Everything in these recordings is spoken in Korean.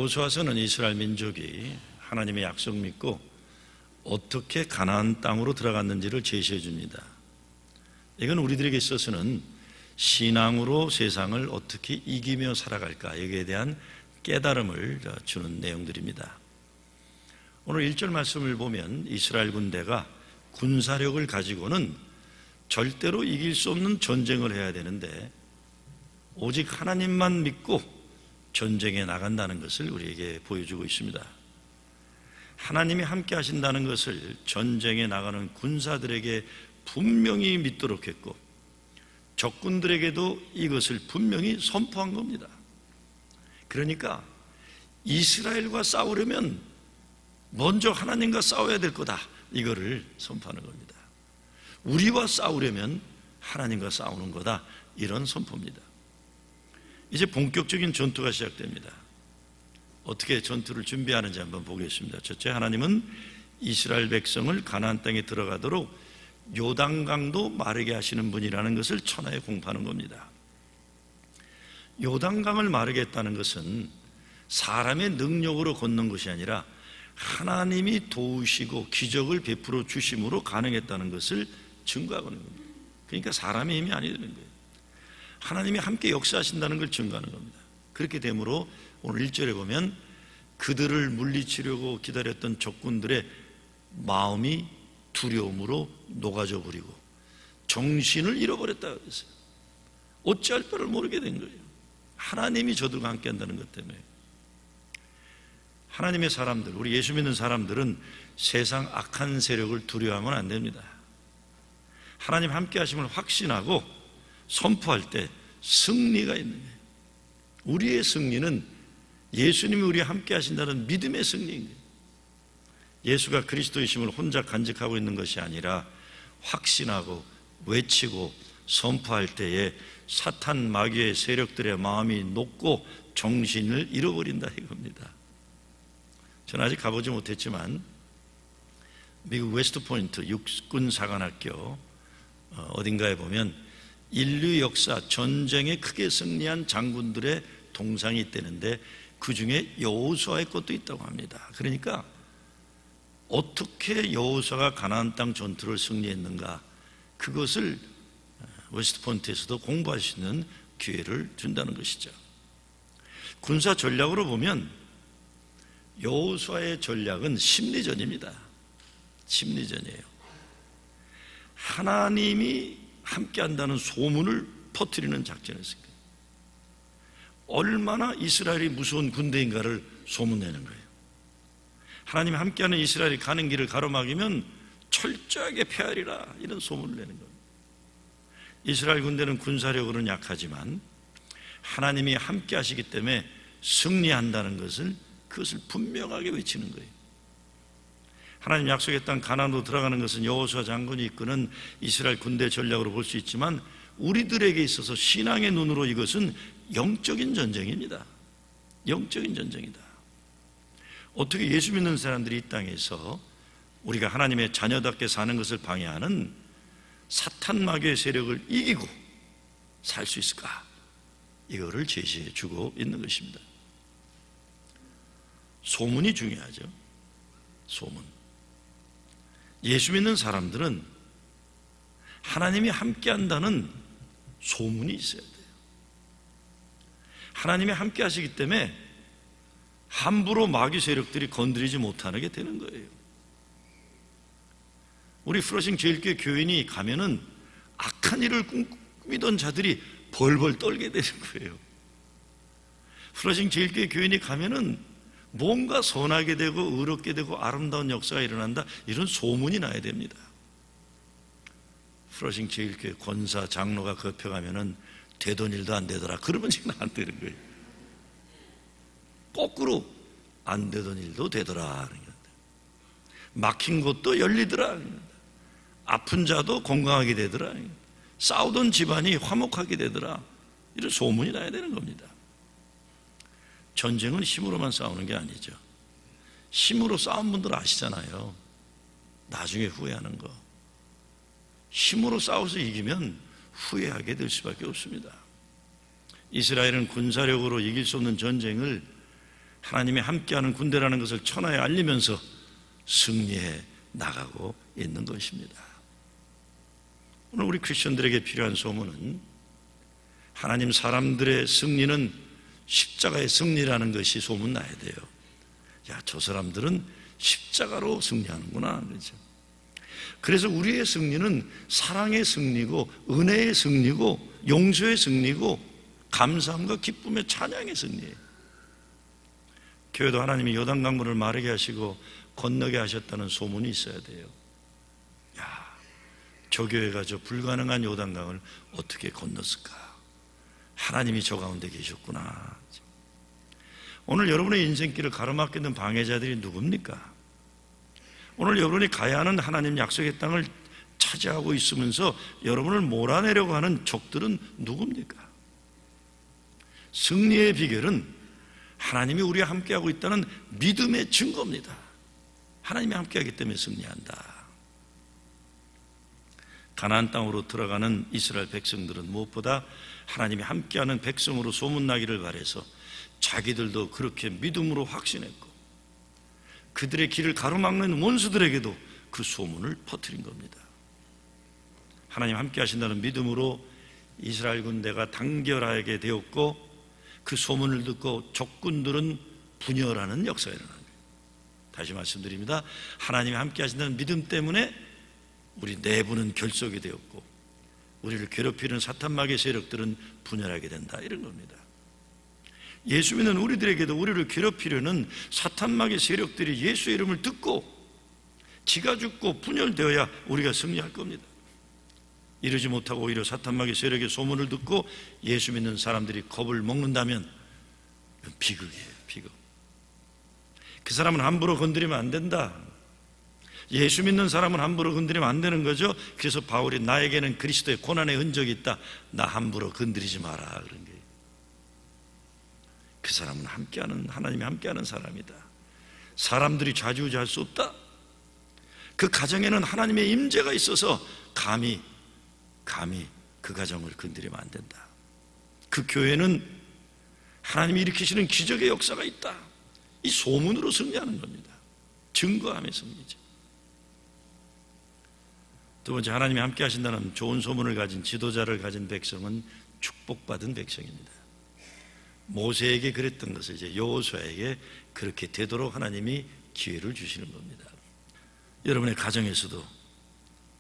여호수아서는 이스라엘 민족이 하나님의 약속 믿고 어떻게 가나안 땅으로 들어갔는지를 제시해 줍니다. 이건 우리들에게 있어서는 신앙으로 세상을 어떻게 이기며 살아갈까, 여기에 대한 깨달음을 주는 내용들입니다. 오늘 1절 말씀을 보면 이스라엘 군대가 군사력을 가지고는 절대로 이길 수 없는 전쟁을 해야 되는데 오직 하나님만 믿고 전쟁에 나간다는 것을 우리에게 보여주고 있습니다. 하나님이 함께 하신다는 것을 전쟁에 나가는 군사들에게 분명히 믿도록 했고 적군들에게도 이것을 분명히 선포한 겁니다. 그러니까 이스라엘과 싸우려면 먼저 하나님과 싸워야 될 거다, 이거를 선포하는 겁니다. 우리와 싸우려면 하나님과 싸우는 거다, 이런 선포입니다. 이제 본격적인 전투가 시작됩니다. 어떻게 전투를 준비하는지 한번 보겠습니다. 첫째, 하나님은 이스라엘 백성을 가나안 땅에 들어가도록 요단강도 마르게 하시는 분이라는 것을 천하에 공포하는 겁니다. 요단강을 마르게 했다는 것은 사람의 능력으로 걷는 것이 아니라 하나님이 도우시고 기적을 베풀어 주심으로 가능했다는 것을 증거하는 겁니다. 그러니까 사람의 힘이 아니라는 거예요. 하나님이 함께 역사하신다는 걸 증거하는 겁니다. 그렇게 되므로 오늘 1절에 보면 그들을 물리치려고 기다렸던 적군들의 마음이 두려움으로 녹아져 버리고 정신을 잃어버렸다 그랬어요. 어찌할 바를 모르게 된 거예요. 하나님이 저들과 함께 한다는 것 때문에. 하나님의 사람들, 우리 예수 믿는 사람들은 세상 악한 세력을 두려워하면 안 됩니다. 하나님 함께 하심을 확신하고 선포할 때 승리가 있는 거예요. 우리의 승리는 예수님이 우리와 함께 하신다는 믿음의 승리인 거예요. 예수가 그리스도이심을 혼자 간직하고 있는 것이 아니라 확신하고 외치고 선포할 때에 사탄 마귀의 세력들의 마음이 녹고 정신을 잃어버린다 이겁니다. 저는 아직 가보지 못했지만 미국 웨스트포인트 육군 사관학교 어딘가에 보면 인류 역사 전쟁에 크게 승리한 장군들의 동상이 있다는데 그 중에 여호수아의 것도 있다고 합니다. 그러니까 어떻게 여호수아가 가나안 땅 전투를 승리했는가, 그것을 웨스트포인트에서도 공부할 수 있는 기회를 준다는 것이죠. 군사 전략으로 보면 여호수아의 전략은 심리전입니다. 심리전이에요. 하나님이 함께 한다는 소문을 퍼뜨리는 작전이었습니다. 얼마나 이스라엘이 무서운 군대인가를 소문내는 거예요. 하나님이 함께하는 이스라엘이 가는 길을 가로막으면 철저하게 패하리라, 이런 소문을 내는 겁니다. 이스라엘 군대는 군사력으로는 약하지만 하나님이 함께 하시기 때문에 승리한다는 그것을 분명하게 외치는 거예요. 하나님 약속의 땅 가나안으로 들어가는 것은 여호수아 장군이 이끄는 이스라엘 군대 전략으로 볼 수 있지만 우리들에게 있어서 신앙의 눈으로 이것은 영적인 전쟁입니다. 영적인 전쟁이다. 어떻게 예수 믿는 사람들이 이 땅에서 우리가 하나님의 자녀답게 사는 것을 방해하는 사탄 마귀의 세력을 이기고 살 수 있을까? 이거를 제시해 주고 있는 것입니다. 소문이 중요하죠. 소문. 예수 믿는 사람들은 하나님이 함께 한다는 소문이 있어야 돼요. 하나님이 함께 하시기 때문에 함부로 마귀 세력들이 건드리지 못하게 되는 거예요. 우리 플러싱 제일교회 교인이 가면은 악한 일을 꾸미던 자들이 벌벌 떨게 되는 거예요. 플러싱 제일교회 교인이 가면은 뭔가 선하게 되고 의롭게 되고 아름다운 역사가 일어난다, 이런 소문이 나야 됩니다. 플러싱 제일교회 권사 장로가 급혀가면은 되던 일도 안 되더라, 그러면 지금 안 되는 거예요. 거꾸로 안 되던 일도 되더라, 막힌 곳도 열리더라, 아픈 자도 건강하게 되더라, 싸우던 집안이 화목하게 되더라, 이런 소문이 나야 되는 겁니다. 전쟁은 힘으로만 싸우는 게 아니죠. 힘으로 싸운 분들 아시잖아요. 나중에 후회하는 거. 힘으로 싸워서 이기면 후회하게 될 수밖에 없습니다. 이스라엘은 군사력으로 이길 수 없는 전쟁을 하나님이 함께하는 군대라는 것을 천하에 알리면서 승리해 나가고 있는 것입니다. 오늘 우리 크리스천들에게 필요한 소문은 하나님 사람들의 승리는 십자가의 승리라는 것이 소문나야 돼요. 야, 저 사람들은 십자가로 승리하는구나. 그렇죠? 그래서 우리의 승리는 사랑의 승리고 은혜의 승리고 용서의 승리고 감사함과 기쁨의 찬양의 승리예요. 교회도 하나님이 요단강물을 마르게 하시고 건너게 하셨다는 소문이 있어야 돼요. 야, 저 교회가 저 불가능한 요단강을 어떻게 건넜을까? 하나님이 저 가운데 계셨구나. 오늘 여러분의 인생길을 가로막게 된 방해자들이 누굽니까? 오늘 여러분이 가야 하는 하나님 약속의 땅을 차지하고 있으면서 여러분을 몰아내려고 하는 적들은 누굽니까? 승리의 비결은 하나님이 우리와 함께하고 있다는 믿음의 증거입니다. 하나님이 함께하기 때문에 승리한다. 가나안 땅으로 들어가는 이스라엘 백성들은 무엇보다 하나님이 함께하는 백성으로 소문나기를 바라서 자기들도 그렇게 믿음으로 확신했고 그들의 길을 가로막는 원수들에게도 그 소문을 퍼뜨린 겁니다. 하나님 함께 하신다는 믿음으로 이스라엘 군대가 단결하게 되었고 그 소문을 듣고 적군들은 분열하는 역사가 일어납니다. 다시 말씀드립니다. 하나님이 함께 하신다는 믿음 때문에 우리 내부는 결속이 되었고 우리를 괴롭히는 사탄마귀의 세력들은 분열하게 된다, 이런 겁니다. 예수 믿는 우리들에게도 우리를 괴롭히려는 사탄마귀의 세력들이 예수의 이름을 듣고 지가 죽고 분열되어야 우리가 승리할 겁니다. 이러지 못하고 오히려 사탄마귀의 세력의 소문을 듣고 예수 믿는 사람들이 겁을 먹는다면 비극이에요, 비극. 그 사람은 함부로 건드리면 안 된다. 예수 믿는 사람은 함부로 건드리면 안 되는 거죠. 그래서 바울이 나에게는 그리스도의 고난의 흔적이 있다, 나 함부로 건드리지 마라, 그런 거예요. 그 사람은 함께하는, 하나님이 함께하는 사람이다. 사람들이 좌지우지할 수 없다. 그 가정에는 하나님의 임재가 있어서 감히 그 가정을 건드리면 안 된다. 그 교회는 하나님이 일으키시는 기적의 역사가 있다. 이 소문으로 승리하는 겁니다. 증거함의 승리죠. 두 번째, 하나님이 함께 하신다는 좋은 소문을 가진 지도자를 가진 백성은 축복받은 백성입니다. 모세에게 그랬던 것을 이제 여호수아에게 그렇게 되도록 하나님이 기회를 주시는 겁니다. 여러분의 가정에서도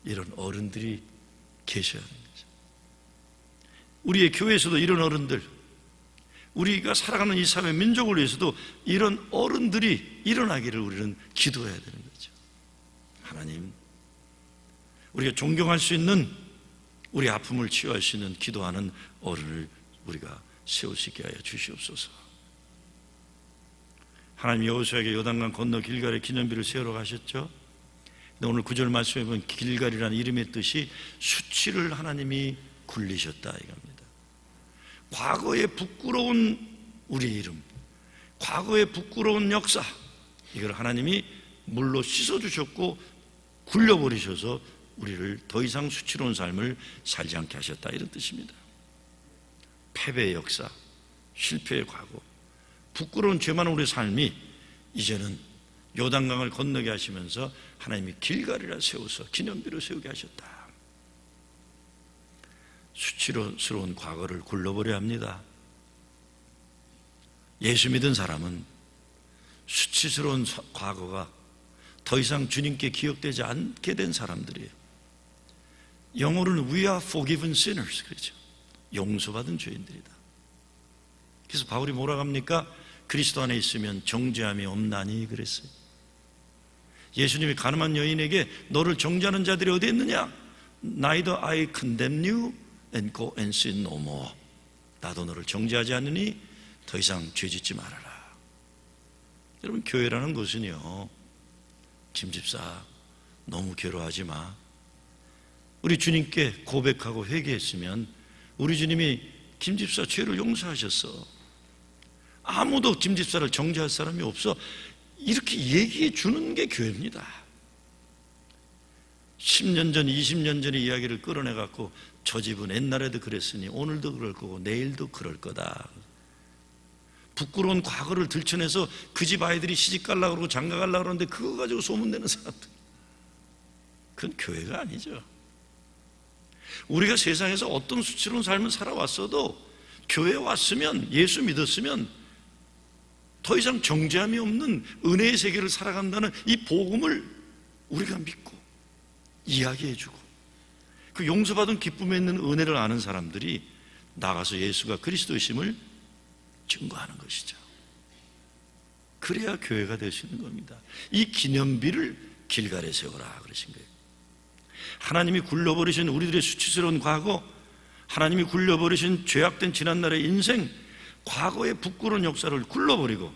이런 어른들이 계셔야 하는 거죠. 우리의 교회에서도 이런 어른들, 우리가 살아가는 이 사회 민족을 위해서도 이런 어른들이 일어나기를 우리는 기도해야 되는 거죠. 하나님, 우리가 존경할 수 있는, 우리 아픔을 치유할 수 있는 기도하는 어른을 우리가 세울 수 있게 하여 주시옵소서. 하나님 여호수아에게 요단강 건너 길갈에 기념비를 세우러 가셨죠. 근데 오늘 9절 말씀에 보면 길갈이라는 이름의 뜻이 수치를 하나님이 굴리셨다 이겁니다. 과거의 부끄러운 우리 이름, 과거의 부끄러운 역사, 이걸 하나님이 물로 씻어주셨고 굴려버리셔서 우리를 더 이상 수치로운 삶을 살지 않게 하셨다, 이런 뜻입니다. 패배의 역사, 실패의 과거, 부끄러운 죄 많은 우리의 삶이 이제는 요단강을 건너게 하시면서 하나님이 길갈이라 세워서 기념비로 세우게 하셨다. 수치스러운 과거를 굴러버려야 합니다. 예수 믿은 사람은 수치스러운 과거가 더 이상 주님께 기억되지 않게 된 사람들이에요. 영어로는 We are forgiven sinners, 그렇죠? 용서받은 죄인들이다. 그래서 바울이 뭐라고 합니까? 그리스도 안에 있으면 정죄함이 없나니 그랬어요. 예수님이 가늠한 여인에게 너를 정죄하는 자들이 어디 있느냐? Neither I condemn you and go and sin no more. 나도 너를 정죄하지 않으니 더 이상 죄짓지 말아라. 여러분, 교회라는 것은요, 김 집사 너무 괴로워하지 마. 우리 주님께 고백하고 회개했으면 우리 주님이 김 집사 죄를 용서하셨어. 아무도 김 집사를 정죄할 사람이 없어. 이렇게 얘기해 주는 게 교회입니다. 10년 전, 20년 전의 이야기를 끌어내 갖고 저 집은 옛날에도 그랬으니 오늘도 그럴 거고 내일도 그럴 거다. 부끄러운 과거를 들춰내서 그 집 아이들이 시집 가려고 그러고 장가 가려고 그러는데 그거 가지고 소문내는 사람들, 그건 교회가 아니죠. 우리가 세상에서 어떤 수치로운 삶을 살아왔어도 교회에 왔으면, 예수 믿었으면 더 이상 정죄함이 없는 은혜의 세계를 살아간다는 이 복음을 우리가 믿고 이야기해주고, 그 용서받은 기쁨에 있는 은혜를 아는 사람들이 나가서 예수가 그리스도이심을 증거하는 것이죠. 그래야 교회가 될 수 있는 겁니다. 이 기념비를 길갈에 세워라 그러신 거예요. 하나님이 굴려버리신 우리들의 수치스러운 과거, 하나님이 굴려버리신 죄악된 지난날의 인생, 과거의 부끄러운 역사를 굴러버리고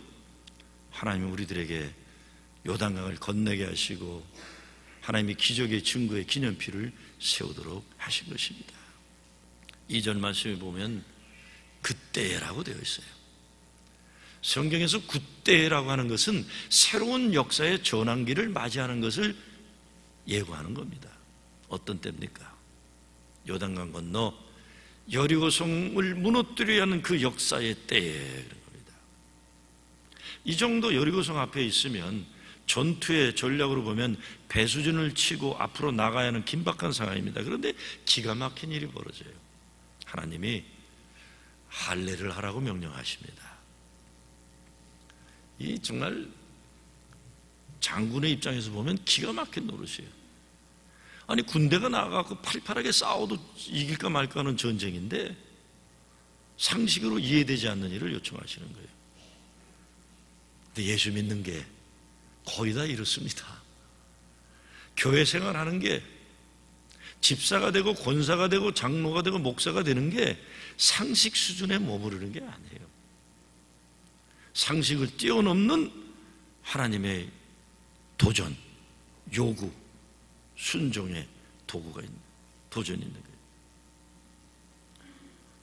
하나님이 우리들에게 요단강을 건너게 하시고 하나님이 기적의 증거의 기념비를 세우도록 하신 것입니다. 2절 말씀에 보면 그때라고 되어 있어요. 성경에서 그때라고 하는 것은 새로운 역사의 전환기를 맞이하는 것을 예고하는 겁니다. 어떤 때입니까? 요단강 건너 여리고성을 무너뜨려야 하는 그 역사의 때에 그런 겁니다. 이 정도 여리고성 앞에 있으면 전투의 전략으로 보면 배수진을 치고 앞으로 나가야 하는 긴박한 상황입니다. 그런데 기가 막힌 일이 벌어져요. 하나님이 할례를 하라고 명령하십니다. 이 정말 장군의 입장에서 보면 기가 막힌 노릇이에요. 아니 군대가 나가고 팔팔하게 싸워도 이길까 말까 하는 전쟁인데 상식으로 이해되지 않는 일을 요청하시는 거예요. 근데 예수 믿는 게 거의 다 이렇습니다. 교회 생활하는 게 집사가 되고 권사가 되고 장로가 되고 목사가 되는 게 상식 수준에 머무르는 게 아니에요. 상식을 뛰어넘는 하나님의 도전, 요구, 순종의 도구가 있는, 도전이 있는 거예요.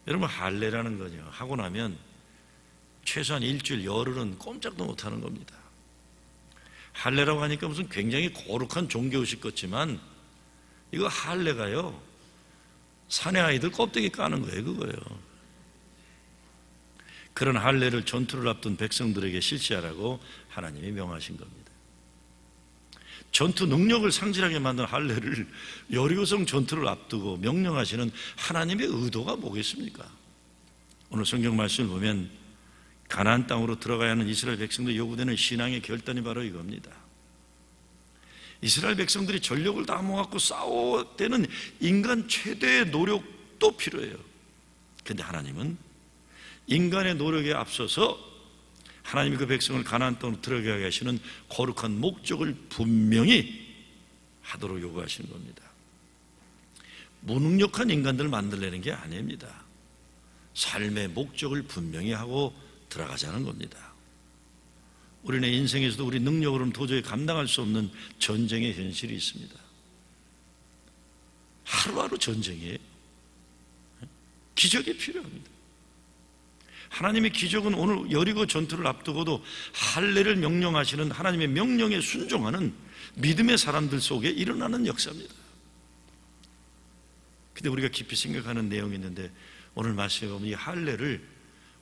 여러분, 할례라는 거요, 하고 나면 최소한 일주일, 열흘은 꼼짝도 못하는 겁니다. 할례라고 하니까 무슨 굉장히 거룩한 종교의식 같지만 이거 할례가요, 사내 아이들 껍데기 까는 거예요, 그거예요. 그런 할례를 전투를 앞둔 백성들에게 실시하라고 하나님이 명하신 겁니다. 전투 능력을 상실하게 만든 할례를 여리고성 전투를 앞두고 명령하시는 하나님의 의도가 뭐겠습니까? 오늘 성경 말씀을 보면 가나안 땅으로 들어가야 하는 이스라엘 백성들이 요구되는 신앙의 결단이 바로 이겁니다. 이스라엘 백성들이 전력을 다 모아갖고 싸워야 되는 인간 최대의 노력도 필요해요. 그런데 하나님은 인간의 노력에 앞서서 하나님이 그 백성을 가나안 땅으로 들어가게 하시는 거룩한 목적을 분명히 하도록 요구하시는 겁니다. 무능력한 인간들을 만들려는 게 아닙니다. 삶의 목적을 분명히 하고 들어가자는 겁니다. 우리네 인생에서도 우리 능력으로는 도저히 감당할 수 없는 전쟁의 현실이 있습니다. 하루하루 전쟁이에요. 기적이 필요합니다. 하나님의 기적은 오늘 여리고 전투를 앞두고도 할례를 명령하시는 하나님의 명령에 순종하는 믿음의 사람들 속에 일어나는 역사입니다. 근데 우리가 깊이 생각하는 내용이 있는데 오늘 말씀에 보면 이 할례를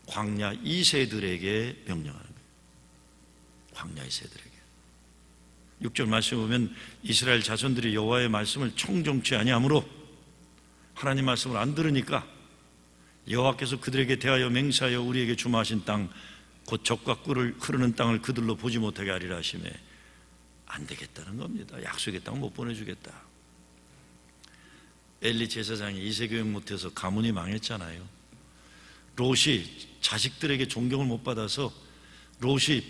광야 2세들에게 명령하는 거예요. 광야 2세들에게. 6절 말씀에 보면 이스라엘 자손들이 여호와의 말씀을 청종치 아니하므로 하나님 말씀을 안 들으니까 여호와께서 그들에게 대하여 맹세하여 우리에게 주마하신 땅 곧 젖과 꿀을 흐르는 땅을 그들로 보지 못하게 하리라 하시매 안 되겠다는 겁니다. 약속의 땅 못 보내주겠다. 엘리 제사장이 이세교육 못해서 가문이 망했잖아요. 롯이 자식들에게 존경을 못 받아서 롯이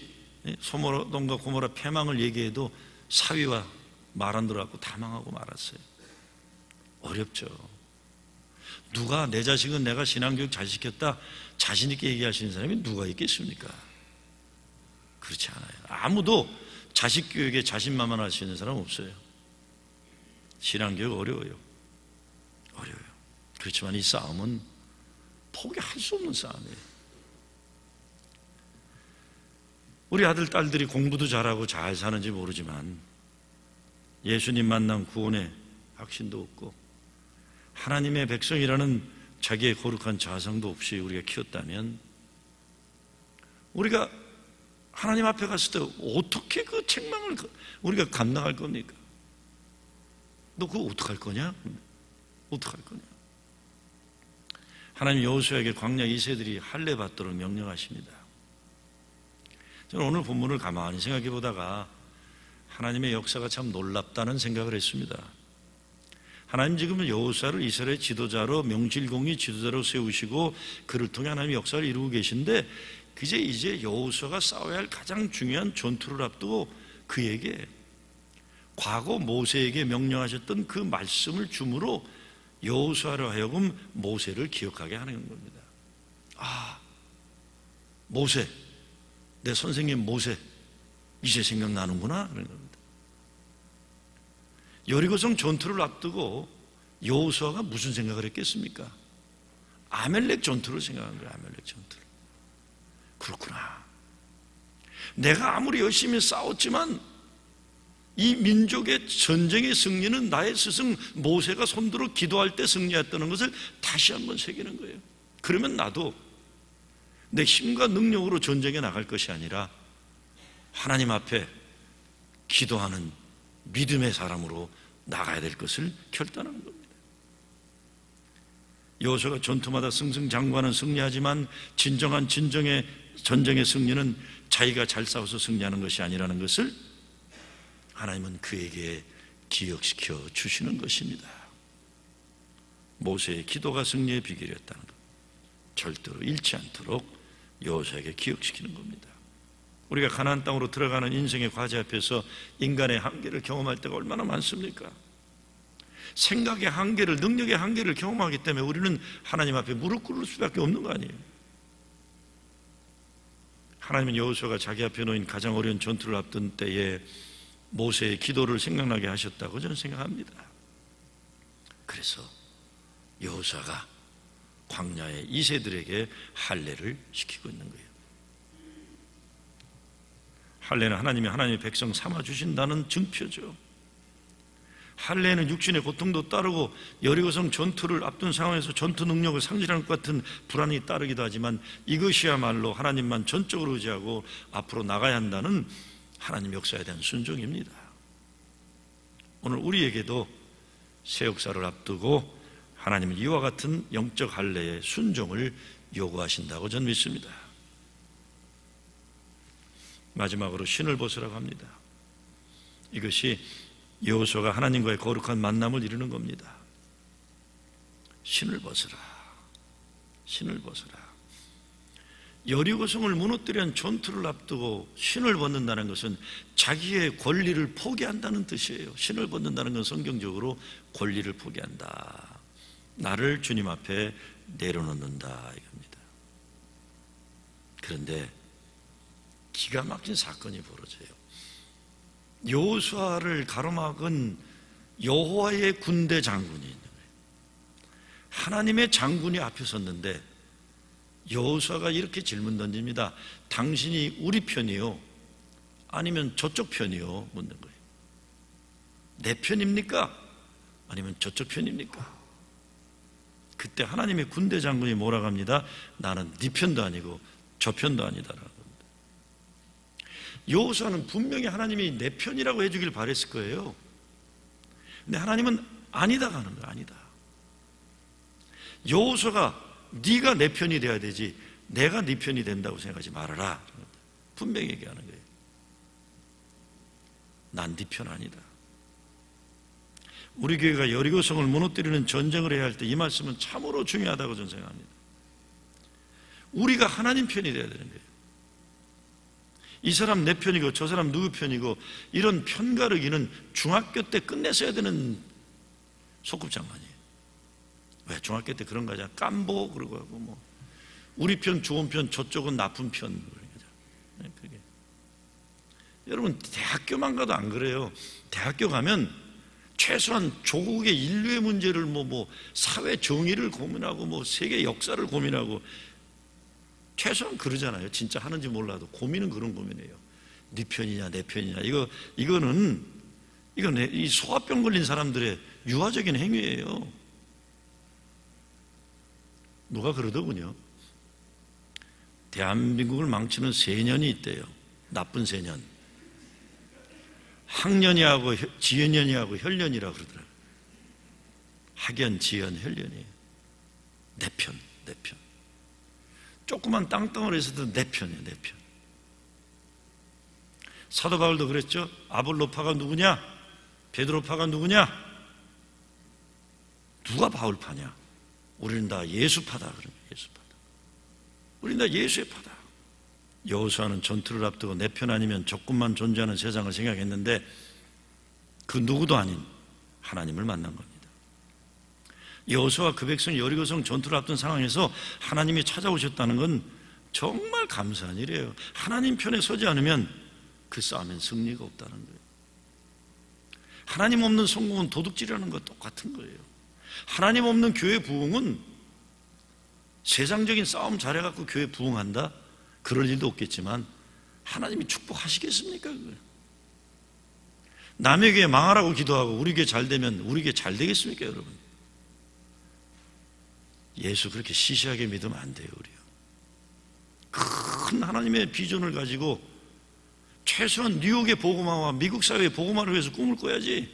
소돔과 고모라 패망을 얘기해도 사위와 말 안 들어갖고 다 망하고 말았어요. 어렵죠. 누가 내 자식은 내가 신앙교육 잘 시켰다 자신 있게 얘기하시는 사람이 누가 있겠습니까? 그렇지 않아요. 아무도 자식 교육에 자신만만할 수 있는 사람 없어요. 신앙교육 어려워요. 어려워요. 그렇지만 이 싸움은 포기할 수 없는 싸움이에요. 우리 아들 딸들이 공부도 잘하고 잘 사는지 모르지만 예수님 만난 구원의 확신도 없고 하나님의 백성이라는 자기의 거룩한 자성도 없이 우리가 키웠다면 우리가 하나님 앞에 갔을 때 어떻게 그 책망을 우리가 감당할 겁니까? 너 그거 어떡할 거냐? 어떡할 거냐? 하나님 여호수아에게 광야 2세들이 할례 받도록 명령하십니다. 저는 오늘 본문을 가만히 생각해 보다가 하나님의 역사가 참 놀랍다는 생각을 했습니다. 하나님 지금은 여호수아를 이스라엘 지도자로, 명실공히 지도자로 세우시고 그를 통해 하나님의 역사를 이루고 계신데, 이제 여호수아가 싸워야 할 가장 중요한 전투를 앞두고 그에게 과거 모세에게 명령하셨던 그 말씀을 주므로 여호수아로 하여금 모세를 기억하게 하는 겁니다. 아, 모세, 내 선생님 모세 이제 생각나는구나 그런 겁니다. 여리고성 전투를 앞두고 여호수아가 무슨 생각을 했겠습니까? 아멜렉 전투를 생각한 거예요. 아멜렉 전투를. 그렇구나. 내가 아무리 열심히 싸웠지만 이 민족의 전쟁의 승리는 나의 스승 모세가 손들어 기도할 때 승리했다는 것을 다시 한번 새기는 거예요. 그러면 나도 내 힘과 능력으로 전쟁에 나갈 것이 아니라 하나님 앞에 기도하는 믿음의 사람으로 나가야 될 것을 결단하는 겁니다. 여호수아가 전투마다 승승장구하는 승리하지만 진정한 전쟁의 승리는 자기가 잘 싸워서 승리하는 것이 아니라는 것을 하나님은 그에게 기억시켜 주시는 것입니다. 모세의 기도가 승리의 비결이었다는 것, 절대로 잃지 않도록 여호수아에게 기억시키는 겁니다. 우리가 가나안 땅으로 들어가는 인생의 과제 앞에서 인간의 한계를 경험할 때가 얼마나 많습니까? 생각의 한계를, 능력의 한계를 경험하기 때문에 우리는 하나님 앞에 무릎 꿇을 수밖에 없는 거 아니에요. 하나님은 여호수아가 자기 앞에 놓인 가장 어려운 전투를 앞둔 때에 모세의 기도를 생각나게 하셨다고 저는 생각합니다. 그래서 여호수아가 광야의 2세들에게 할례를 시키고 있는 거예요. 할례는 하나님의 백성 삼아 주신다는 증표죠. 할례는 육신의 고통도 따르고 여리고성 전투를 앞둔 상황에서 전투 능력을 상실하는 것 같은 불안이 따르기도 하지만 이것이야말로 하나님만 전적으로 의지하고 앞으로 나가야 한다는 하나님 역사에 대한 순종입니다. 오늘 우리에게도 새 역사를 앞두고 하나님은 이와 같은 영적 할례의 순종을 요구하신다고 저는 믿습니다. 마지막으로 신을 벗으라고 합니다. 이것이 여호수아가 하나님과의 거룩한 만남을 이루는 겁니다. 신을 벗으라. 신을 벗으라. 여리고성을 무너뜨리는 전투를 앞두고 신을 벗는다는 것은 자기의 권리를 포기한다는 뜻이에요. 신을 벗는다는 건 성경적으로 권리를 포기한다. 나를 주님 앞에 내려놓는다 이겁니다. 그런데 기가 막힌 사건이 벌어져요. 여호수아를 가로막은 여호와의 군대 장군이 있는 거예요. 하나님의 장군이 앞에 섰는데 여호수아가 이렇게 질문 던집니다. 당신이 우리 편이요? 아니면 저쪽 편이요? 묻는 거예요. 내 편입니까? 아니면 저쪽 편입니까? 그때 하나님의 군대 장군이 뭐라고 합니다. 나는 네 편도 아니고 저 편도 아니다라고. 여호수아는 분명히 하나님이 내 편이라고 해주길 바랬을 거예요. 근데 하나님은 아니다 하는 거예요. 아니다. 여호수아가 네가 내 편이 돼야 되지 내가 네 편이 된다고 생각하지 말아라. 분명히 얘기하는 거예요. 난 네 편 아니다. 우리 교회가 여리고성을 무너뜨리는 전쟁을 해야 할 때 이 말씀은 참으로 중요하다고 저는 생각합니다. 우리가 하나님 편이 돼야 되는 거예요. 이 사람 내 편이고 저 사람 누구 편이고 이런 편가르기는 중학교 때 끝냈어야 되는 소꿉장난이에요. 왜? 중학교 때 그런 거 하잖아. 깜보 그러고 하고 뭐 우리 편 좋은 편 저쪽은 나쁜 편 그런 거죠. 그게. 여러분 대학교만 가도 안 그래요. 대학교 가면 최소한 조국의 인류의 문제를 뭐 사회 정의를 고민하고 뭐 세계 역사를 고민하고 최소한 그러잖아요. 진짜 하는지 몰라도 고민은 그런 고민이에요. 네 편이냐 내 편이냐 이거는 이 소화병 걸린 사람들의 유아적인 행위예요. 누가 그러더군요. 대한민국을 망치는 세년이 있대요. 나쁜 세년. 학년이하고 지연년이하고 혈년이라고 그러더라고요. 학연, 지연, 혈년이에요. 내 편. 조그만 땅덩어리에서도 내 편이에요, 내 편. 사도 바울도 그랬죠. 아볼로파가 누구냐? 베드로파가 누구냐? 누가 바울파냐? 우리는 다 예수파다. 그러면 예수파다. 우리는 다 예수의 파다. 여호수아는 전투를 앞두고 내 편 아니면 조금만 존재하는 세상을 생각했는데 그 누구도 아닌 하나님을 만난 겁니다. 여호수아와 그 백성 여리고성 전투를 앞둔 상황에서 하나님이 찾아오셨다는 건 정말 감사한 일이에요. 하나님 편에 서지 않으면 그 싸움엔 승리가 없다는 거예요. 하나님 없는 성공은 도둑질하는 것 똑같은 거예요. 하나님 없는 교회 부흥은 세상적인 싸움 잘해갖고 교회 부흥한다? 그럴 일도 없겠지만 하나님이 축복하시겠습니까? 남의 교회 망하라고 기도하고 우리 교회 잘 되면 우리 교회 잘 되겠습니까, 여러분? 예수 그렇게 시시하게 믿으면 안 돼요, 우리요. 큰 하나님의 비전을 가지고 최소한 뉴욕의 복음화와 미국 사회의 복음화를 위해서 꿈을 꿔야지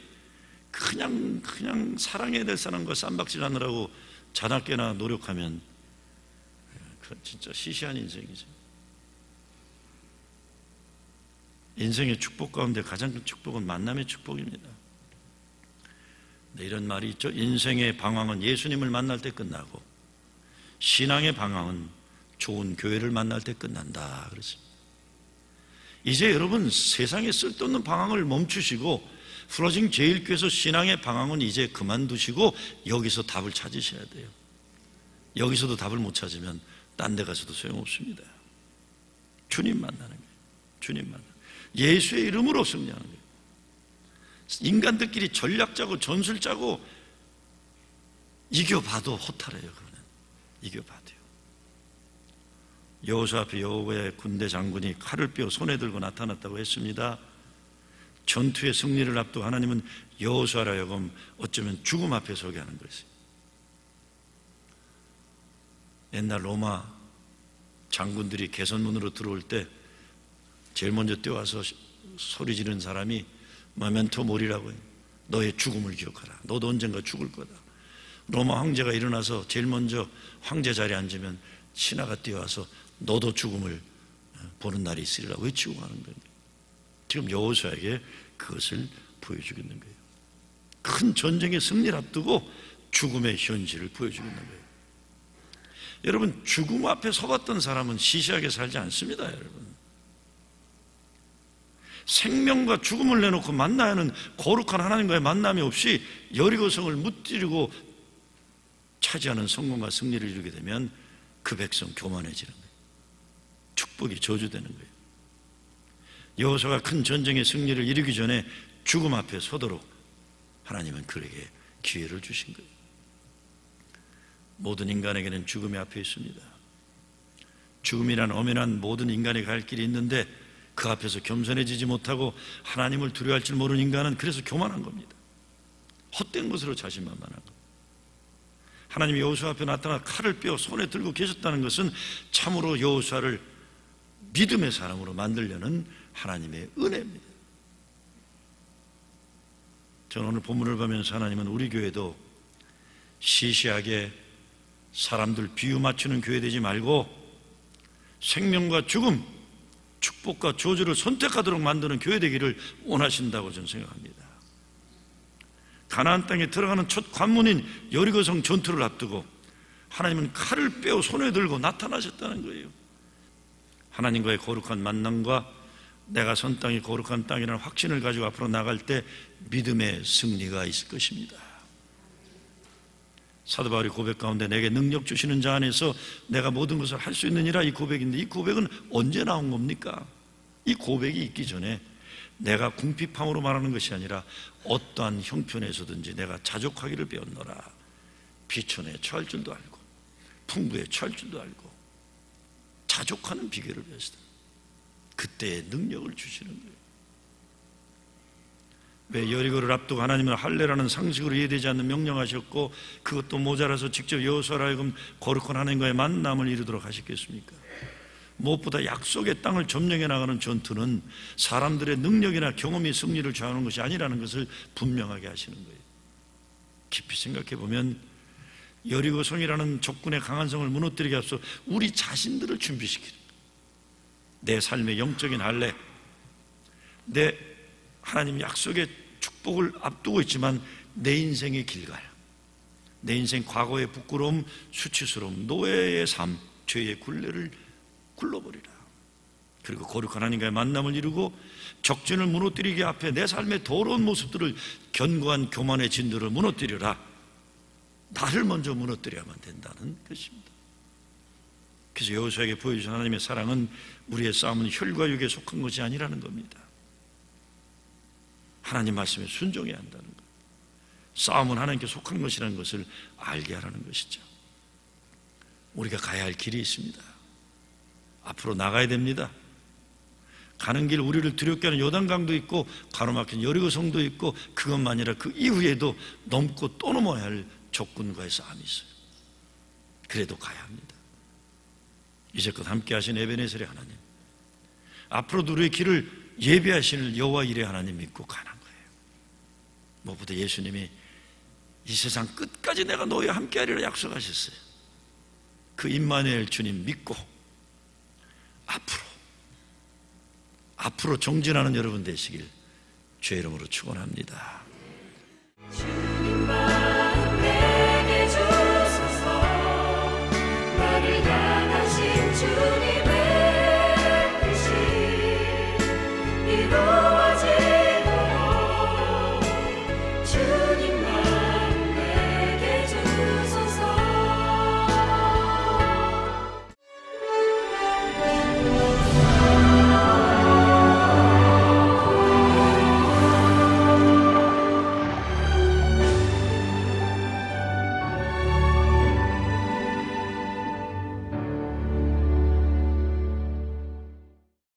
그냥 사랑해야 될 사람과 쌈박질 하느라고 자나깨나 노력하면 그건 진짜 시시한 인생이죠. 인생의 축복 가운데 가장 큰 축복은 만남의 축복입니다. 네, 이런 말이 있죠. 인생의 방황은 예수님을 만날 때 끝나고 신앙의 방황은 좋은 교회를 만날 때 끝난다 그렇습니다. 이제 여러분 세상에 쓸데없는 방황을 멈추시고 프로징 제일교회에서 신앙의 방황은 이제 그만두시고 여기서 답을 찾으셔야 돼요. 여기서도 답을 못 찾으면 딴 데 가서도 소용없습니다. 주님 만나는 거예요. 주님 만나는 거예요. 예수의 이름으로 승리하는 거예요. 인간들끼리 전략 짜고 전술 짜고 이겨봐도 허탈해요. 그러면 이겨봐도요. 여호수아 앞에 여호와의 군대 장군이 칼을 빼어 손에 들고 나타났다고 했습니다. 전투의 승리를 앞두고 하나님은 여호수아라 하여금 어쩌면 죽음 앞에 서게 하는 것이에요. 옛날 로마 장군들이 개선문으로 들어올 때 제일 먼저 뛰어와서 소리 지르는 사람이 모멘토 모리라고 해요. 너의 죽음을 기억하라. 너도 언젠가 죽을 거다. 로마 황제가 일어나서 제일 먼저 황제 자리에 앉으면 신하가 뛰어와서 너도 죽음을 보는 날이 있으리라 외치고 가는 거예요. 지금 여호수아에게 그것을 보여주고 있는 거예요. 큰 전쟁의 승리를 앞두고 죽음의 현실을 보여주고 있는 거예요. 여러분 죽음 앞에 서봤던 사람은 시시하게 살지 않습니다. 여러분 생명과 죽음을 내놓고 만나야 하는 거룩한 하나님과의 만남이 없이 여리고성을 무찌르고 차지하는 성공과 승리를 이루게 되면 그 백성 교만해지는 거예요. 축복이 저주되는 거예요. 여호수아가 큰 전쟁의 승리를 이루기 전에 죽음 앞에 서도록 하나님은 그에게 기회를 주신 거예요. 모든 인간에게는 죽음이 앞에 있습니다. 죽음이란 엄연한 모든 인간이 갈 길이 있는데 그 앞에서 겸손해지지 못하고 하나님을 두려워할 줄 모르는 인간은 그래서 교만한 겁니다. 헛된 것으로 자신만만한 겁니다. 하나님이 여호수아 앞에 나타나 칼을 빼어 손에 들고 계셨다는 것은 참으로 여호수아를 믿음의 사람으로 만들려는 하나님의 은혜입니다. 저는 오늘 본문을 보면서 하나님은 우리 교회도 시시하게 사람들 비유 맞추는 교회 되지 말고 생명과 죽음, 축복과 저주를 선택하도록 만드는 교회 되기를 원하신다고 저는 생각합니다. 가나안 땅에 들어가는 첫 관문인 여리고성 전투를 앞두고 하나님은 칼을 빼어 손에 들고 나타나셨다는 거예요. 하나님과의 거룩한 만남과 내가 선 땅이 거룩한 땅이라는 확신을 가지고 앞으로 나갈 때 믿음의 승리가 있을 것입니다. 사도 바울이 고백 가운데 내게 능력 주시는 자 안에서 내가 모든 것을 할 수 있느니라 이 고백인데 이 고백은 언제 나온 겁니까? 이 고백이 있기 전에 내가 궁핍함으로 말하는 것이 아니라 어떠한 형편에서든지 내가 자족하기를 배웠노라. 비천에 처할 줄도 알고 풍부에 처할 줄도 알고 자족하는 비결을 배웠다. 그때의 능력을 주시는 거예요. 왜 여리고를 앞두고 하나님은 할례라는 상식으로 이해되지 않는 명령하셨고 그것도 모자라서 직접 여호수아라 하여금 거룩한 하나님과의 만남을 이루도록 하셨겠습니까? 무엇보다 약속의 땅을 점령해 나가는 전투는 사람들의 능력이나 경험이 승리를 좌우하는 것이 아니라는 것을 분명하게 하시는 거예요. 깊이 생각해 보면 여리고성이라는 적군의 강한 성을 무너뜨리게 앞서 우리 자신들을 준비시키는, 내 삶의 영적인 할례, 내 하나님 약속의 축복을 앞두고 있지만 내 인생의 길갈, 내 인생 과거의 부끄러움, 수치스러움, 노예의 삶, 죄의 굴레를 굴러버리라. 그리고 거룩한 하나님과의 만남을 이루고 적진을 무너뜨리기 앞에 내 삶의 더러운 모습들을, 견고한 교만의 진들을 무너뜨려라. 나를 먼저 무너뜨려야만 된다는 것입니다. 그래서 여호수아에게 보여주신 하나님의 사랑은 우리의 싸움은 혈과 육에 속한 것이 아니라는 겁니다. 하나님 말씀에 순종해야 한다는 것, 싸움은 하나님께 속한 것이라는 것을 알게 하라는 것이죠. 우리가 가야 할 길이 있습니다. 앞으로 나가야 됩니다. 가는 길 우리를 두렵게 하는 요단강도 있고 가로막힌 여리고성도 있고, 그것만 아니라 그 이후에도 넘고 또 넘어야 할 적군과의 싸움이 있어요. 그래도 가야 합니다. 이제껏 함께 하신 에베네셀의 하나님, 앞으로도 우리의 길을 예비하시는 여호와 일의 하나님 믿고 가는 거예요. 무엇보다 예수님이 이 세상 끝까지 내가 너희와 함께 하리라 약속하셨어요. 그 임마누엘 주님 믿고 앞으로 정진하는 여러분 되시길 주의 이름으로 축원합니다.